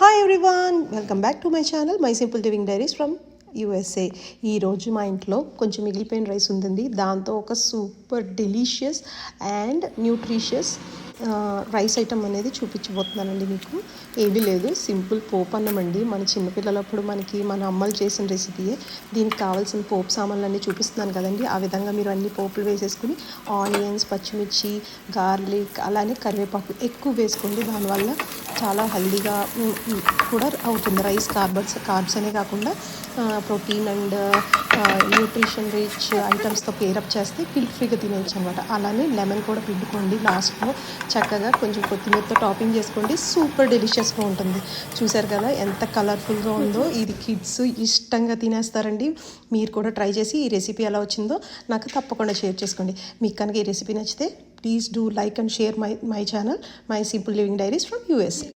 Hi everyone, welcome back to my channel my simple living diaries from USA. ఈరోజు మా ఇంట్లో కొంచెం మిగిలిపోయిన రైస్ ఉంటుంది. దాంతో ఒక super delicious and nutritious rice item అనేది చూపించబోతున్నానండి. మీకు ఏమీ లేదు, సింపుల్ పోపు అన్నం అండి. మన చిన్నపిల్లలప్పుడు మన అమ్మలు చేసిన రెసిపీయే. దీనికి కావాల్సిన పోపు సామాన్లు చూపిస్తున్నాను కదండి. ఆ విధంగా మీరు అన్ని పోపులు వేసేసుకుని ఆనియన్స్, పచ్చిమిర్చి, గార్లిక్, అలానే కరివేపాకు ఎక్కువ వేసుకోండి. దానివల్ల చాలా హెల్దీగా కూడా అవుతుంది. రైస్ కార్బ్స్ అనే కాకుండా ప్రోటీన్ అండ్ న్యూట్రిషన్ రిచ్ ఐటమ్స్తో పేరప్ చేస్తే గిల్ట్ ఫ్రీగా తినేయచ్చు అనమాట. అలానే లెమన్ కూడా పిండుకోండి. లాస్ట్లో చక్కగా కొంచెం కొత్తిమీరతో టాపింగ్ చేసుకోండి. సూపర్ డెలిషియస్గా ఉంటుంది. చూసారు కదా ఎంత కలర్ఫుల్గా ఉందో. ఇది కిడ్స్ ఇష్టంగా తినేస్తారండి. మీరు కూడా ట్రై చేసి ఈ రెసిపీ ఎలా వచ్చిందో నాకు తప్పకుండా షేర్ చేసుకోండి. మీకు కనుక ఈ రెసిపీ నచ్చితే please do like and share my channel my simple living diaries from USA.